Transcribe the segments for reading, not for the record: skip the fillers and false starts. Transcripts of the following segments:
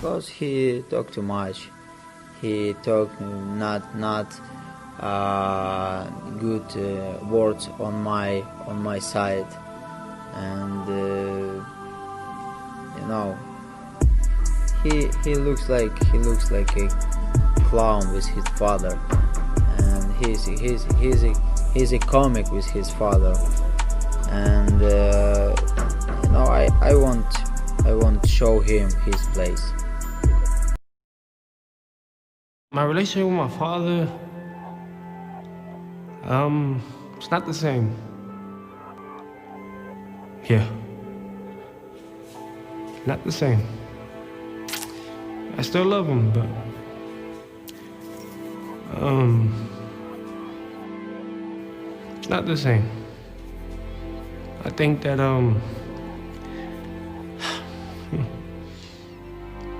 Because he talked too much. He talked not good words on my side, and you know, he looks like a clown with his father, and he's a comic with his father, and you know, I want to show him his place. My relationship with my father, it's not the same. Yeah. Not the same. I still love him, but it's not the same. I think that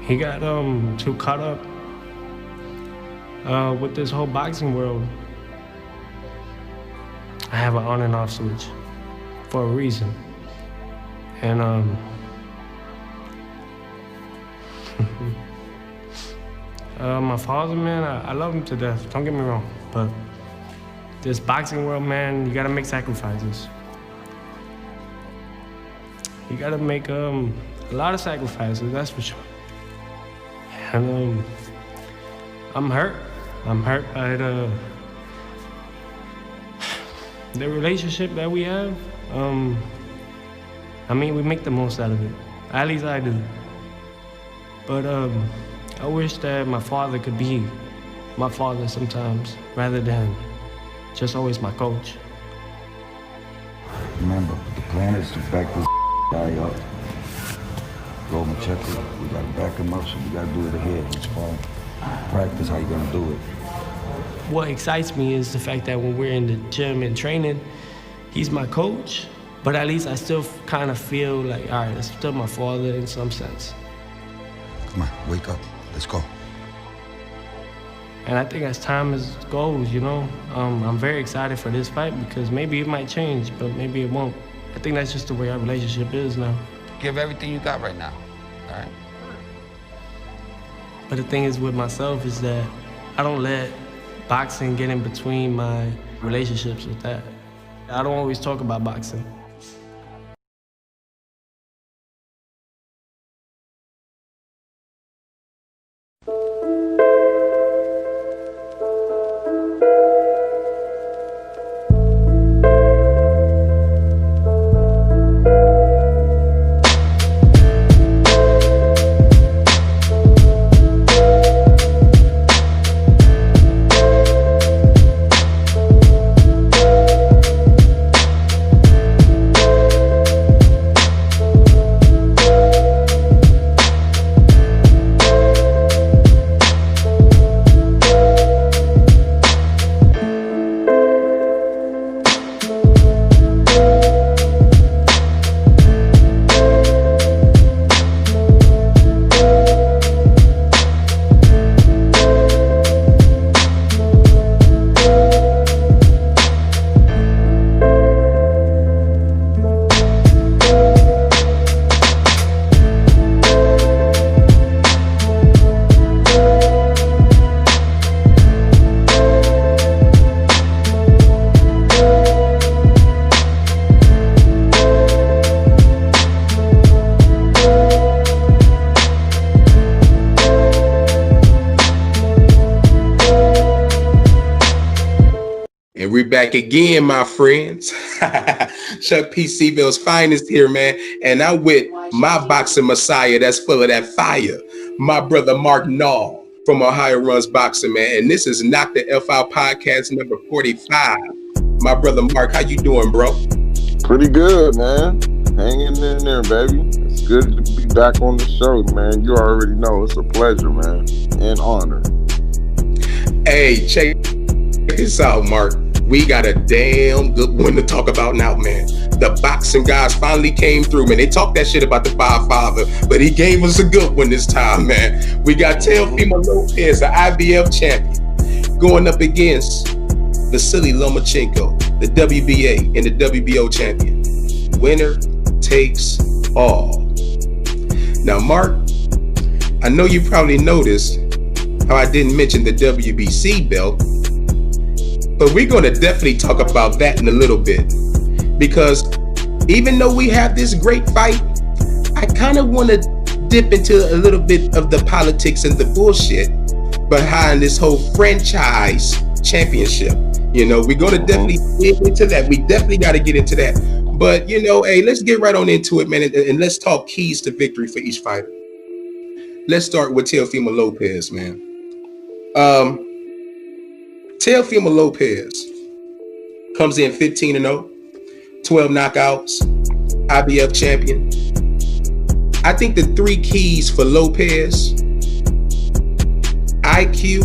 he got too caught up with this whole boxing world. I have an on and off switch for a reason. And my father, man, I love him to death, don't get me wrong, but this boxing world, man, you gotta make sacrifices. You gotta make a lot of sacrifices, that's for sure. And I'm hurt by the relationship that we have. I mean, we make the most out of it. At least I do. But I wish that my father could be my father sometimes, rather than just always my coach. Remember, the plan is to back this guy up. Lomanchenko, we gotta back him up, so we gotta do it ahead. It's fine. Practice how you gonna do it. What excites me is the fact that when we're in the gym and training, he's my coach, but at least I still kind of feel like, all right, that's still my father in some sense. Come on, wake up. Let's go. And I think as time goes, you know, I'm very excited for this fight because maybe it might change, but maybe it won't. I think that's just the way our relationship is now. Give everything you got right now, all right? But the thing is with myself is that I don't let boxing get in between my relationships with that. I don't always talk about boxing. And we're back again, my friends. Chuck P. C-Ville's finest here, man. And I'm with my boxing messiah that's full of that fire, my brother Marc Nall from Ohio Runs Boxing, man. And this is Knock the F Out podcast number 45. My brother Marc, how you doing, bro? Pretty good, man. Hanging in there, baby. It's good to be back on the show, man. You already know it's a pleasure, man, and honor. Hey, check this out, Marc. We got a damn good one to talk about now, man. The boxing guys finally came through, man. They talked that shit about the Father, but he gave us a good one this time, man. We got Teofimo Lopez, the IBF champion, going up against Visil Lomanchenko, the WBA and the WBO champion. Winner takes all. Now, Marc, I know you probably noticed how I didn't mention the WBC belt, but we're going to definitely talk about that in a little bit, because even though we have this great fight, I kind of want to dip into a little bit of the politics and the bullshit behind this whole franchise championship. You know, we're going to definitely get into that. We definitely got to get into that. But, you know, hey, let's get right on into it, man, and let's talk keys to victory for each fighter. Let's start with Teofimo Lopez, man. Teofimo Lopez comes in 15-0, 12 knockouts, IBF champion. I think the three keys for Lopez: IQ,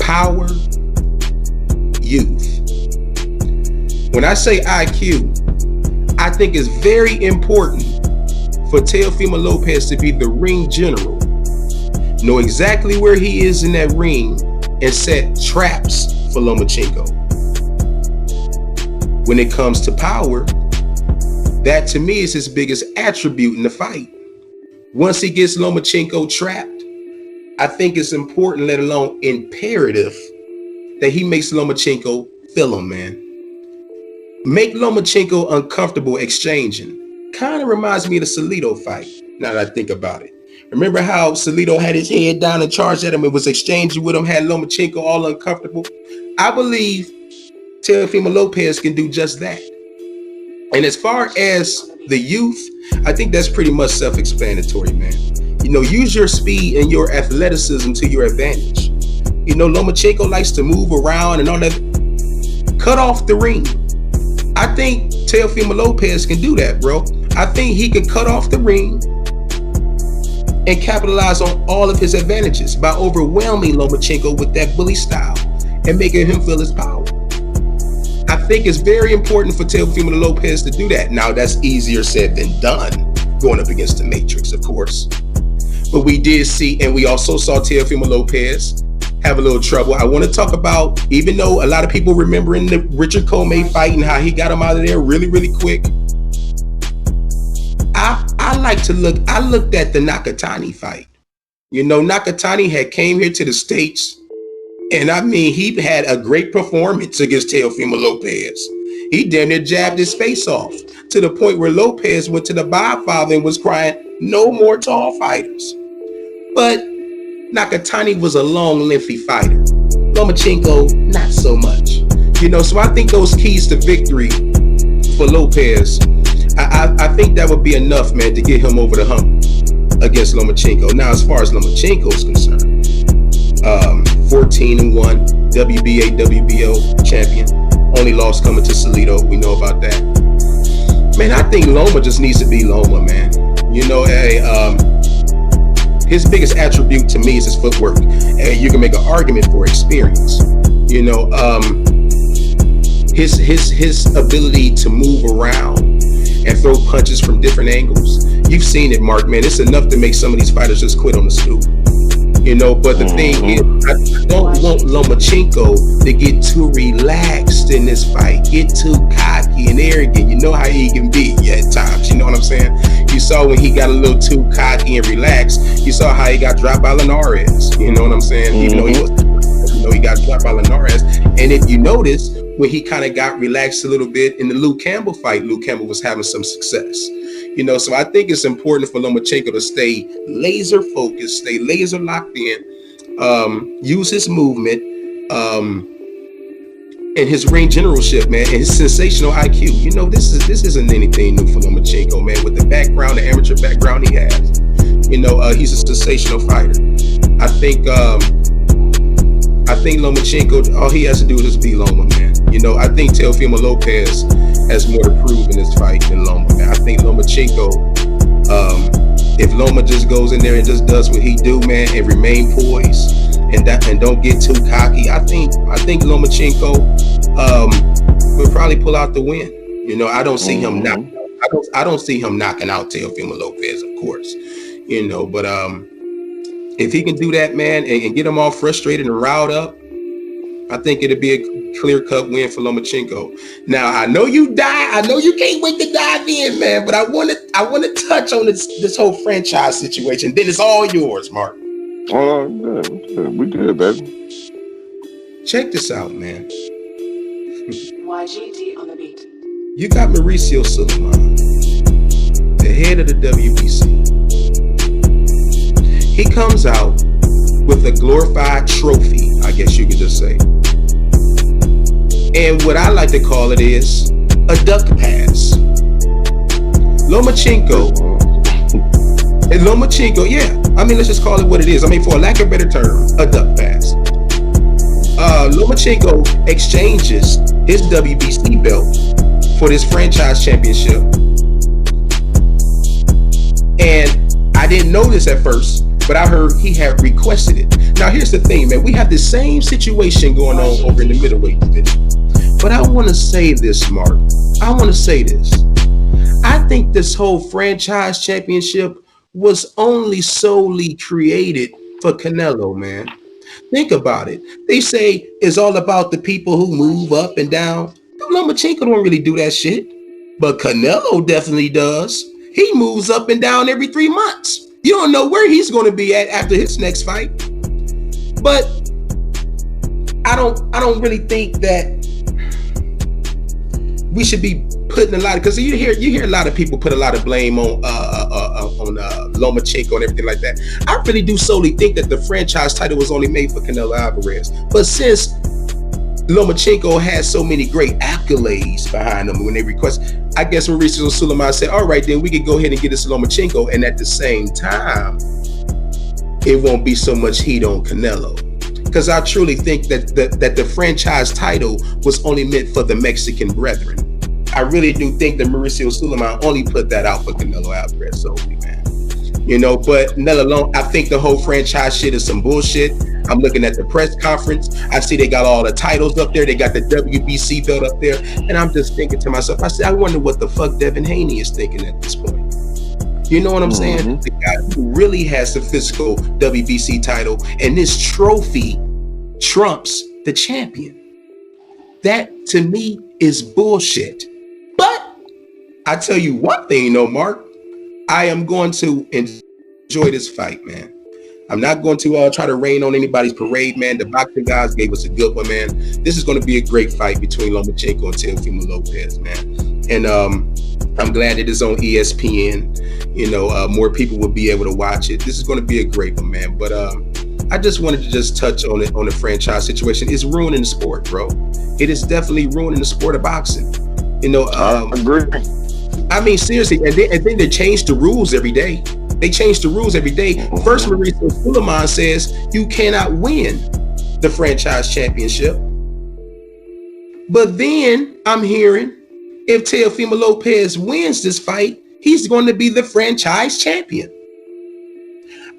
power, youth. When I say IQ, I think it's very important for Teofimo Lopez to be the ring general, know exactly where he is in that ring, and set traps for Lomachenko. When it comes to power, that to me is his biggest attribute in the fight. Once he gets Lomachenko trapped, I think it's important, let alone imperative, that he makes Lomachenko feel him, man. Make Lomachenko uncomfortable exchanging. Kind of reminds me of the Salido fight, now that I think about it. Remember how Salido had his head down and charged at him and was exchanging with him, had Lomachenko all uncomfortable? I believe Teofimo Lopez can do just that. And as far as the youth, I think that's pretty much self-explanatory, man. You know, use your speed and your athleticism to your advantage. You know, Lomachenko likes to move around and all that. Cut off the ring. I think Teofimo Lopez can do that, bro. I think he can cut off the ring and capitalize on all of his advantages by overwhelming Lomachenko with that bully style and making him feel his power. I think it's very important for Teofimo Lopez to do that. Now, that's easier said than done, going up against the Matrix, of course. But we did see, and we also saw Teofimo Lopez have a little trouble. I want to talk about, even though a lot of people remembering the Richard Comey fight and how he got him out of there really, really quick. I looked at the Nakatani fight. You know, Nakatani had came here to the States, and I mean, he had a great performance against Teofimo Lopez. He damn near jabbed his face off to the point where Lopez went to the Godfather and was crying, "No more tall fighters." But Nakatani was a long, lengthy fighter. Lomachenko, not so much. You know, so I think those keys to victory for Lopez, I think that would be enough, man, to get him over the hump against Lomachenko. Now, as far as Lomachenko is concerned, 14-1, WBA WBO champion. Only loss coming to Salido. We know about that. Man, I think Loma just needs to be Loma, man. You know, his biggest attribute to me is his footwork. And you can make an argument for experience. You know, his ability to move around and throw punches from different angles. You've seen it, Mark, man. It's enough to make some of these fighters just quit on the stool. You know, but the thing is, I don't want Lomachenko to get too relaxed in this fight, get too cocky and arrogant. You know how he can be at times, you know what I'm saying? You saw when he got a little too cocky and relaxed, you saw how he got dropped by Linares, you know what I'm saying? Even though he got dropped by Linares. And if you notice, when he kind of got relaxed a little bit in the Luke Campbell fight, Luke Campbell was having some success. You know, so I think it's important for Lomachenko to stay laser focused, stay laser locked in, use his movement, and his ring generalship, man, and his sensational IQ. You know, this isn't anything new for Lomachenko, man. With the background, the amateur background he has, you know, he's a sensational fighter. I think Lomachenko, all he has to do is be Loma, man. You know, I think Teofimo Lopez has more to prove in this fight than Loma, man. I think Lomachenko, if Loma just goes in there and just does what he do, man, and remain poised and don't get too cocky, I think Lomachenko will probably pull out the win. You know, I don't see him I don't see him knocking out Teofimo Lopez, of course. You know, but if he can do that, man, and get them all frustrated and riled up, I think it'll be a clear-cut win for Lomachenko. Now, I know you can't wait to dive in, man, but I want to touch on this whole franchise situation. Then it's all yours, Mark. Oh, good. We good, baby. Check this out, man. YGD on the beat. You got Visil Lomanchenko, the head of the WBC. He comes out with a glorified trophy, I guess you could just say. And what I like to call it is a duck pass. Lomachenko, yeah. I mean, let's just call it what it is. I mean, for a lack of a better term, a duck pass. Lomachenko exchanges his WBC belt for this franchise championship. And I didn't know this at first, but I heard he had requested it. Now, here's the thing, man. We have the same situation going on over in the middleweight division. But I want to say this, Mark. I want to say this. I think this whole franchise championship was only solely created for Canelo, man. Think about it. They say it's all about the people who move up and down. Lomachenko don't really do that shit. But Canelo definitely does. He moves up and down every 3 months. You don't know where he's going to be at after his next fight. But I don't really think that we should be putting a lot of, because you hear a lot of people put a lot of blame on Lomachenko and everything like that. I really do solely think that the franchise title was only made for Canelo Alvarez. But since Lomachenko has so many great accolades behind him when they request, I guess when Visil Lomanchenko said, all right, then we can go ahead and get this Lomachenko, and at the same time, it won't be so much heat on Canelo. Because I truly think that the franchise title was only meant for the Mexican brethren. I really do think that Visil Lomanchenko only put that out for Canelo Alvarez solely, man. You know, but let alone, I think the whole franchise shit is some bullshit. I'm looking at the press conference. I see they got all the titles up there. They got the WBC belt up there. And I'm just thinking to myself, I wonder what the fuck Devin Haney is thinking at this point. You know what I'm saying? The guy who really has the physical WBC title, and this trophy trumps the champion. That to me is bullshit. But I tell you one thing, though, Mark, I am going to enjoy this fight, man. I'm not going to try to rain on anybody's parade, man. The boxing guys gave us a good one, man. This is going to be a great fight between Lomachenko and Teofimo Lopez, man. And I'm glad it is on ESPN. You know, more people will be able to watch it. This is going to be a great one, man. But I just wanted to just touch on it, on the franchise situation. It's ruining the sport, bro. It is definitely ruining the sport of boxing. You know, I agree. I mean, seriously, and then they change the rules every day. They change the rules every day. First, Visil Lomanchenko says you cannot win the franchise championship. But then I'm hearing if Teofimo Lopez wins this fight, he's going to be the franchise champion.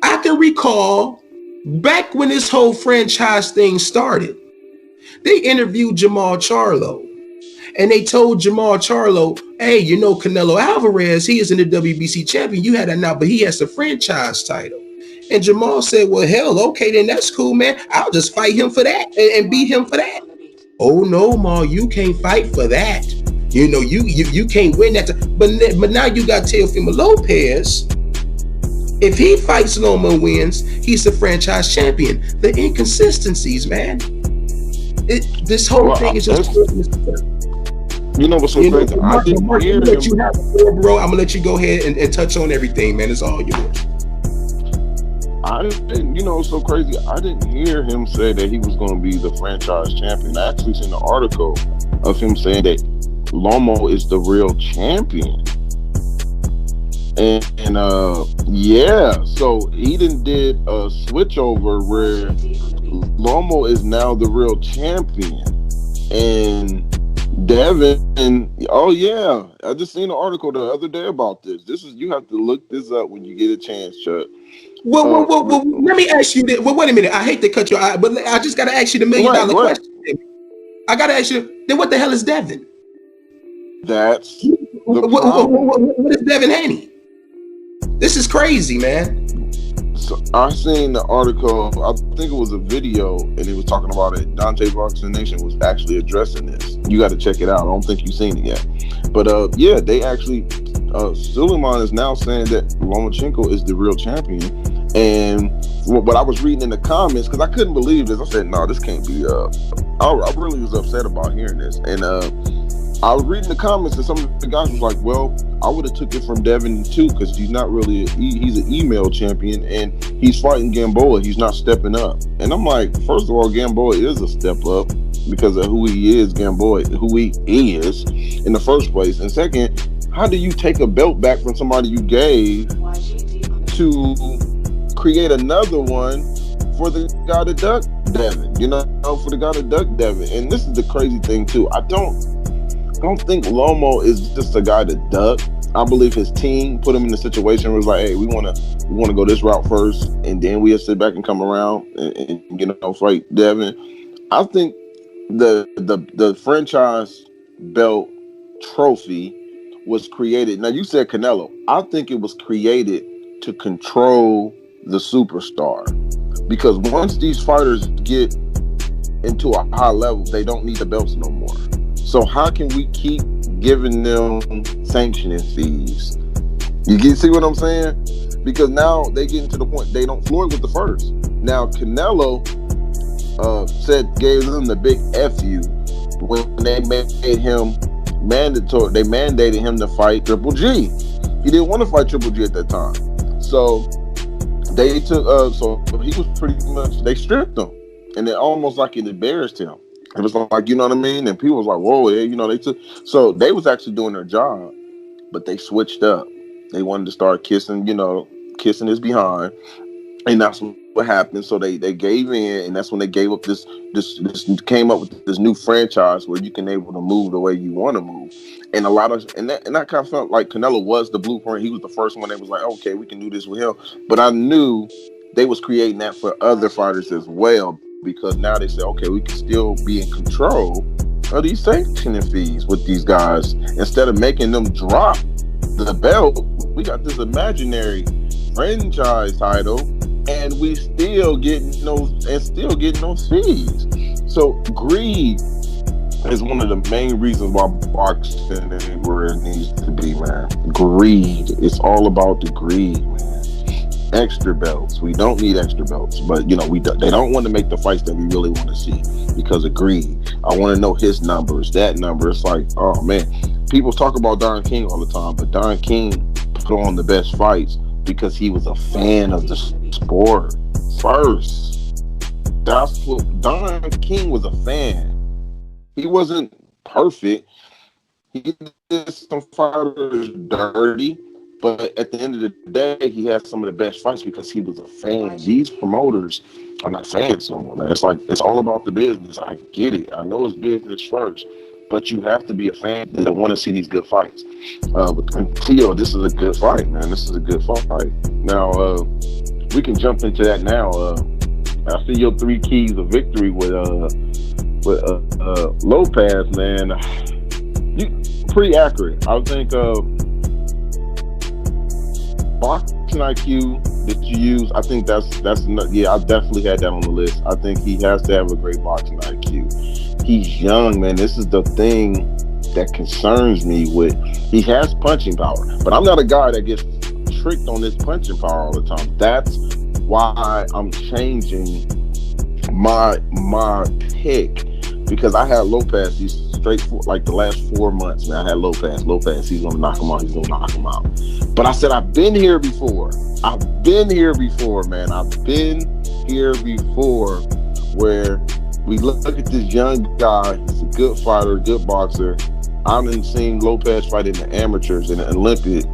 I can recall back when this whole franchise thing started, they interviewed Jamal Charlo. And they told Jamal Charlo, hey, you know, Canelo Alvarez, he isn't a WBC champion. You had that now, but he has the franchise title. And Jamal said, well, hell, okay, then that's cool, man. I'll just fight him for that and beat him for that. Oh, no, Ma, you can't fight for that. You know, you can't win that. But now you got Teofimo Lopez. If he fights Loma and wins, he's the franchise champion. The inconsistencies, man. This whole thing is just... You know what's so crazy? I didn't hear him. Bro, I'm gonna let you go ahead and touch on everything, man. It's all yours. I didn't, you know, what's so crazy? I didn't hear him say that he was going to be the franchise champion. I actually seen an article of him saying that Lomo is the real champion. And yeah, so he did a switch over where Lomo is now the real champion. And Devin, oh yeah, I just seen an article the other day about this. You have to look this up when you get a chance, Chuck. Well, let me ask you this. Well, wait a minute. I hate to cut your eye, but I just got to ask you the $1 million question. I got to ask you, then what the hell is Devin? That's what is Devin Haney? This is crazy, man. So I seen the article. I think it was a video, and he was talking about it. Dante Boxing Nation was actually addressing this. You got to check it out. I don't think you've seen it yet. But yeah, they actually. Suleiman is now saying that Lomachenko is the real champion. And what I was reading in the comments, because I couldn't believe this, I said, "No, this can't be." I really was upset about hearing this, and I was reading the comments, and some of the guys was like, "Well, I would have took it from Devin too, because he's not really he's an email champion, and he's fighting Gamboa. He's not stepping up." And I'm like, first of all, Gamboa is a step up because of who he is. Gamboa, who he is in the first place, and second, how do you take a belt back from somebody you gave to create another one for the guy to duck Devin? You know, for the guy to duck Devin. And this is the crazy thing too. I don't think Lomo is just a guy to duck. I believe his team put him in a situation where it's like, hey, we want to go this route first, and then we'll sit back and come around and you know, fight Devin. I think the franchise belt trophy was created. Now you said Canelo. I think it was created to control the superstar, because once these fighters get into a high level, they don't need the belts no more. So how can we keep giving them sanctioning fees? You see what I'm saying? Because now they get to the point they don't Floyd with the first. Now Canelo gave them the big FU when they made him mandatory. They mandated him to fight Triple G. He didn't want to fight Triple G at that time. So they took so he was pretty much, they stripped him, and it almost like it embarrassed him. It was like, you know what I mean? And people was like, whoa, yeah, you know, so they was actually doing their job, but they switched up. They wanted to start kissing his behind, and that's what happened. So they gave in, and that's when they gave up this came up with this new franchise where you can able to move the way you want to move. And that kind of felt like Canelo was the blueprint. He was the first one that was like, okay, we can do this with him. But I knew they was creating that for other fighters as well, because now they say, okay, we can still be in control of these sanctioning fees with these guys. Instead of making them drop the belt, we got this imaginary franchise title, and we still getting those fees. So greed is one of the main reasons why boxing ain't where it needs to be, man. Greed. It's all about the greed, man. Extra belts. We don't need extra belts, but you know, they don't want to make the fights that we really want to see because of greed. I want to know his numbers, that number. It's like, oh man, people talk about Don King all the time, but Don King put on the best fights because he was a fan of the sport first. That's what Don King was a fan. He wasn't perfect. He did some fighters dirty, but at the end of the day, he had some of the best fights because he was a fan. These promoters are not fans no more, man. It's like, it's all about the business. I get it. I know it's business first, but you have to be a fan that want to see these good fights. With Teo, this is a good fight, man. This is a good fight. Now, we can jump into that now. I see your 3 keys of victory with Lopez, man. You pretty accurate. I think boxing IQ that you use, I think that's yeah, I definitely had that on the list. I think he has to have a great boxing IQ. He's young, man. This is the thing that concerns me with, he has punching power, but I'm not a guy that gets tricked on this punching power all the time. That's why I'm changing my pick, because I had Lopez these like the last 4 months, man. I had Lopez, he's gonna knock him out. But I said, I've been here before, man. I've been here before, where we look at this young guy. He's a good fighter, a good boxer. I didn't seen Lopez fight in the amateurs in the Olympics,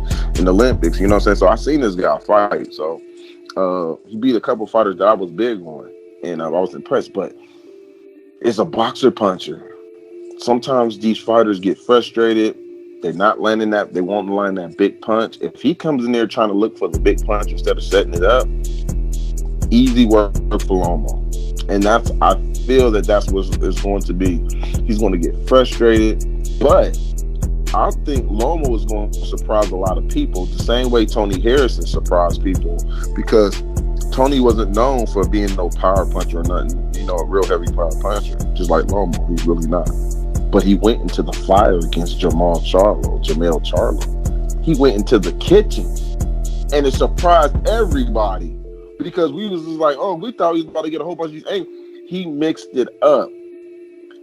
you know what I'm saying? So I seen this guy fight. So he beat a couple fighters that I was big on, and I was impressed. But it's a boxer puncher. Sometimes these fighters get frustrated. They're not landing that. They won't land that big punch. If he comes in there trying to look for the big punch instead of setting it up, easy work for Lomo. And I feel that's what it's going to be. He's going to get frustrated, but I think Lomo is going to surprise a lot of people the same way Tony Harrison surprised people, because Tony wasn't known for being no power puncher or nothing, you know, a real heavy power puncher, just like Loma. He's really not. But he went into the fire against Jamel Charlo. He went into the kitchen, and it surprised everybody because we was just like, oh, we thought he was about to get a whole bunch of these angles. He mixed it up.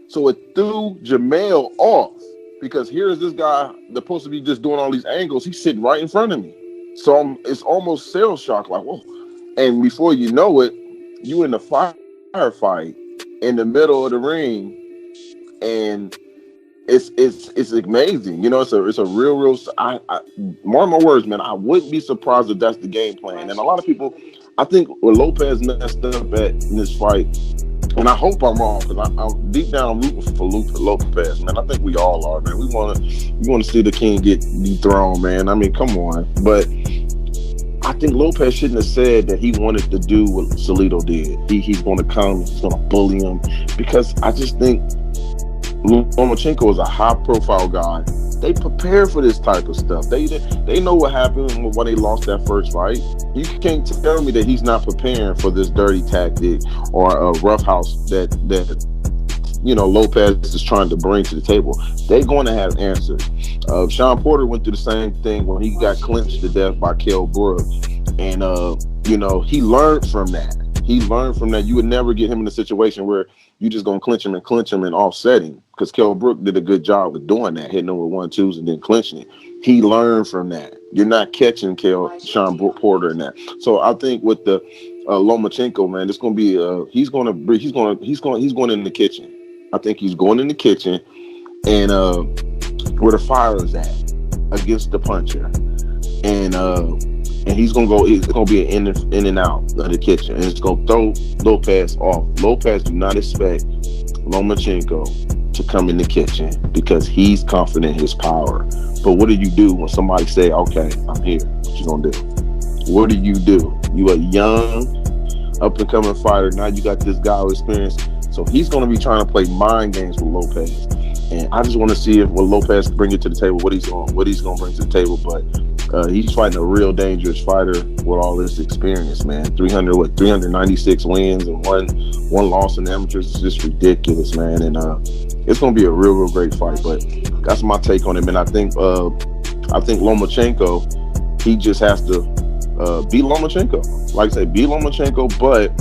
So it threw Jamel off because here's this guy that's supposed to be just doing all these angles. He's sitting right in front of me. So it's almost cell shock, like, whoa. And before you know it, you in the firefight in the middle of the ring, and it's amazing. You know, it's a real. I mark my words, man. I wouldn't be surprised if that's the game plan. And a lot of people, I think, what Lopez messed up in this fight, and I hope I'm wrong because I'm deep down rooting for Lopez, man. I think we all are, man. We want to see the king get dethroned, man. I mean, come on, but I think Lopez shouldn't have said that he wanted to do what Salido did. He's going to come, he's going to bully him, because I just think Lomachenko is a high-profile guy. They prepare for this type of stuff. They know what happened when they lost that first fight. You can't tell me that he's not preparing for this dirty tactic or a roughhouse that you know Lopez is trying to bring to the table. They're going to have answers. Sean Porter went through the same thing when he got clinched to death by Kell Brook, and you know, he learned from that. You would never get him in a situation where you just gonna clinch him and offset him, because Kell Brook did a good job with doing that, hitting him with 1-2s and then clinching it. He learned from that. You're not catching Sean Porter in that. So I think with the Lomachenko, man, it's gonna be he's going in the kitchen. I think he's going in the kitchen, and where the fire is at against the puncher, and he's gonna go. It's gonna be an in and out of the kitchen, and it's gonna throw Lopez off. Lopez do not expect Lomachenko to come in the kitchen because he's confident in his power. But what do you do when somebody say, "Okay, I'm here"? What you gonna do? What do? You a young, up and coming fighter. Now you got this guy with experience. So he's going to be trying to play mind games with Lopez, and I just want to see if Lopez can bring it to the table, what he's going to bring to the table. But he's fighting a real dangerous fighter with all this experience, man. 396 wins and one loss in the amateurs is just ridiculous, man. And it's going to be a real great fight. But that's my take on it, man. I think Lomachenko, he just has to beat Lomachenko. Like I say, beat Lomachenko, but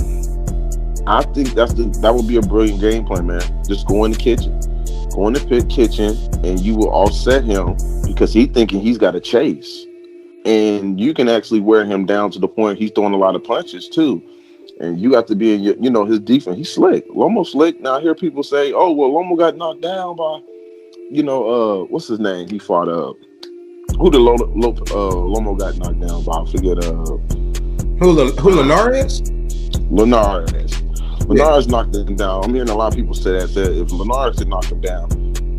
I think that would be a brilliant game plan, man. Just go in the kitchen, and you will offset him because he's thinking he's got to chase, and you can actually wear him down to the point he's throwing a lot of punches too, and you have to be in your, you know, his defense. He's slick, Lomo's slick. Now I hear people say, "Oh, well, Lomo got knocked down by, you know, what's his name? He fought who did Lomo got knocked down by? I forget who Linares? Linares knocked him down. I'm hearing a lot of people say that if Linares could knock him down,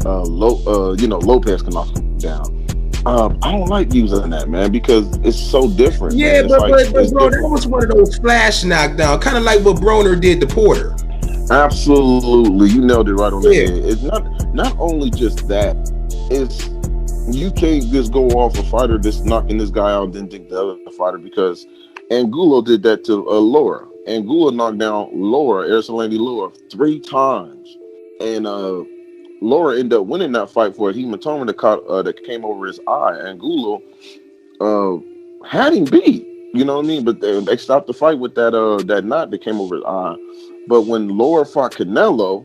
Lopez can knock him down. I don't like using that, man, because it's so different. Yeah, but bro, that was one of those flash knockdowns, kind of like what Broner did to Porter. Absolutely, you nailed it right on the head. It's not only just that. It's you can't just go off a fighter that's knocking this guy out and then think the other fighter, because Angulo did that to Laura. Angulo knocked down Ariselandi Laura 3 times, and Laura ended up winning that fight for a hematoma that came over his eye. Angulo had him beat, you know what I mean? But they stopped the fight with that knot that came over his eye. But when Laura fought Canelo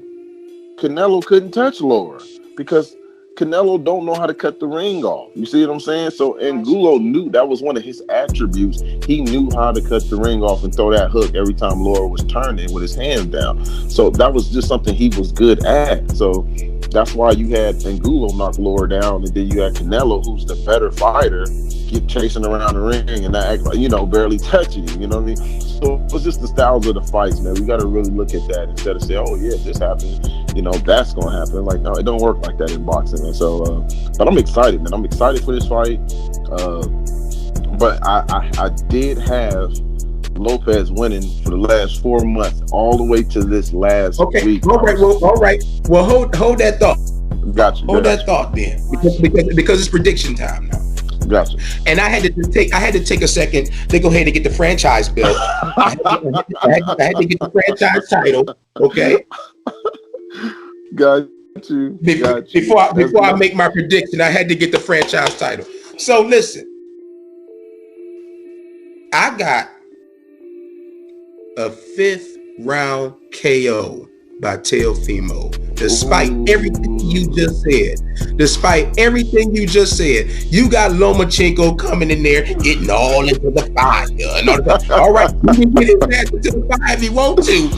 couldn't touch Laura because Canelo don't know how to cut the ring off. You see what I'm saying? So Angulo knew that was one of his attributes. He knew how to cut the ring off and throw that hook every time Laura was turning with his hand down. So that was just something he was good at. So that's why you had Angulo knock Laura down, and then you had Canelo, who's the better fighter, keep chasing around the ring and not act like, barely touching him. You know what I mean? So it's just the styles of the fights, man. We got to really look at that instead of say, oh yeah, this happened, that's gonna happen. Like, no, it don't work like that in boxing. And so, but I'm excited, man. I'm excited for this fight. But I did have Lopez winning for the last 4 months, all the way to this last week. All right. Well, hold that thought. Got you. Hold that thought then, because it's prediction time now. Gotcha. And I had to take a second to go ahead and get the franchise belt. I had to get the franchise title. Okay. Got you. Before I make my prediction, I had to get the franchise title. So listen, I got a 5th round KO by Teofimo. Despite everything you just said, you got Lomachenko coming in there, getting all into the fire. All right, you can get his ass into the fire if he want to.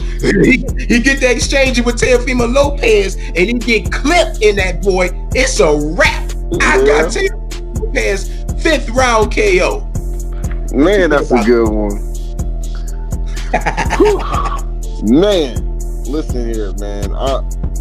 He get the exchange with Teofimo Lopez, and he get clipped in that boy. It's a wrap. I got Teofimo Lopez 5th round KO. Man, that's a good one. Man, listen here, man.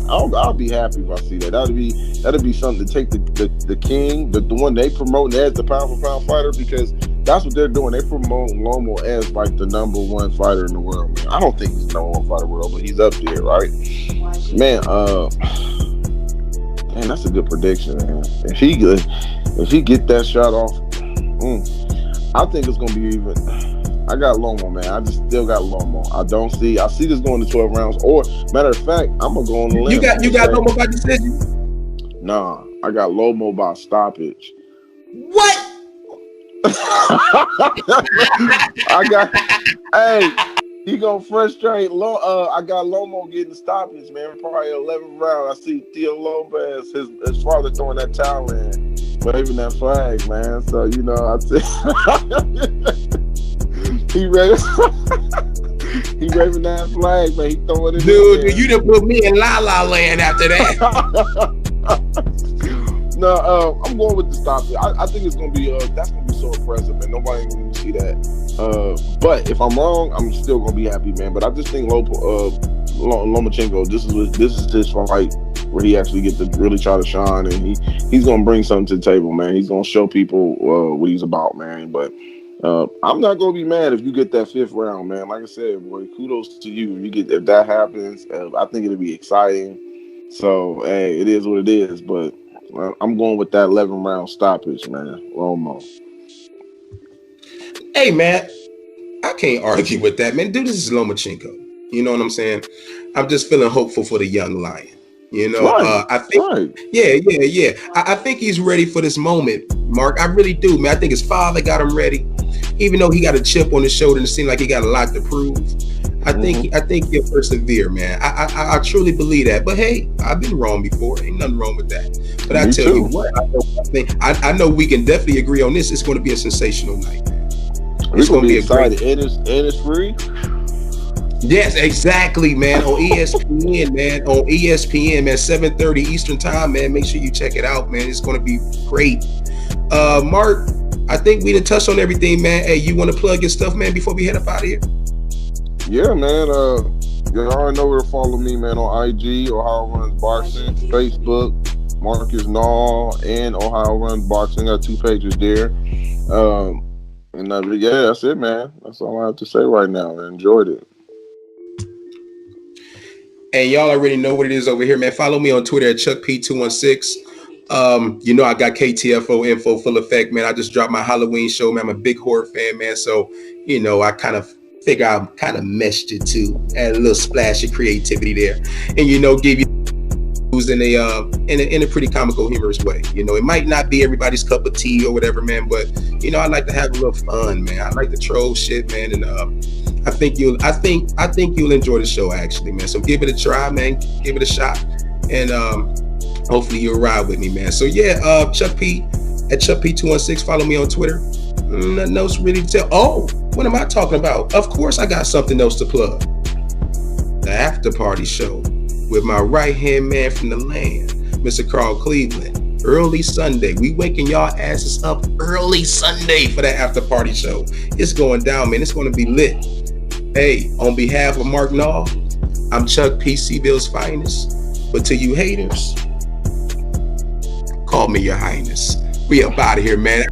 I'll be happy if I see that. That'd be something to take the king, the one they promoting as the pound for pound fighter, because that's what they're doing. They promote Loma as like the #1 fighter in the world, man. I don't think he's the #1 fighter in the world, but he's up there, right? Man, that's a good prediction, man. If he get that shot off, I think it's gonna be even. I got Loma, man. I just still got Loma. I see this going to 12 rounds. Or matter of fact, I'm gonna go on the limb. You got Loma by decision? Nah, I got Loma by stoppage. What? He gonna frustrate. I got Loma getting stoppage, man. Probably 11th round. I see Teofimo Lopez, his father throwing that towel in, waving that flag, man. So I think. He raving that flag, man. He throwing it. Dude, you done put me in La La Land after that. No, I'm going with the stoppage. I think it's gonna be that's gonna be so impressive, man. Nobody gonna see that. But if I'm wrong, I'm still gonna be happy, man. But I just think Lomachenko, this is his fight where he actually gets to really try to shine, and he's gonna bring something to the table, man. He's gonna show people what he's about, man. But I'm not gonna be mad if you get that 5th round, man. Like I said, boy, kudos to you. If that happens, I think it'll be exciting. So, hey, it is what it is. But I'm going with that 11th round stoppage, man. Loma. Hey, man, I can't argue with that, man. Dude, this is Lomachenko. You know what I'm saying? I'm just feeling hopeful for the young lion. Right. I think, right. Yeah. I think he's ready for this moment, Mark. I really do, man. I think his father got him ready, even though he got a chip on his shoulder and it seemed like he got a lot to prove. I think he'll persevere, man. I truly believe that. But hey, I've been wrong before. Ain't nothing wrong with that. But I tell you what, I know we can definitely agree on this. It's going to be a sensational night, man. It's going to be exciting. And it's free. Yes, exactly, man. On ESPN, man. On ESPN, man. 7:30 Eastern time, man. Make sure you check it out, man. It's going to be great. Mark, I think we done touched on everything, man. Hey, you want to plug your stuff, man, before we head up out of here? Yeah, man. You already know where to follow me, man. On IG, Ohio Runs Boxing, Facebook, Marcus Nall, and Ohio Runs Boxing. Got 2 pages there. Yeah, that's it, man. That's all I have to say right now. I enjoyed it. And y'all already know what it is over here, man. Follow me on Twitter at ChuckP216. I got KTFO info full effect, man. I just dropped my Halloween show, man. I'm a big horror fan, man. So, I kind of figure I kind of meshed it too. Add a little splash of creativity there. And, give you news in a pretty comical, humorous way. It might not be everybody's cup of tea or whatever, man. But, I like to have a little fun, man. I like to troll shit, man. And, I think you'll enjoy the show, actually, man. So give it a try, man. Give it a shot, and hopefully you'll ride with me, man. So yeah, Chuck P at ChuckP216. Follow me on Twitter. Nothing else really to tell. Oh, what am I talking about? Of course, I got something else to plug. The after party show with my right hand man from the land, Mr. Carl Cleveland. Early Sunday. We waking y'all asses up early Sunday for that after party show. It's going down, man. It's going to be lit. Hey, on behalf of Marc Nall, I'm Chuck P. C-Ville's finest. But to you haters, call me your highness. We up out of here, man.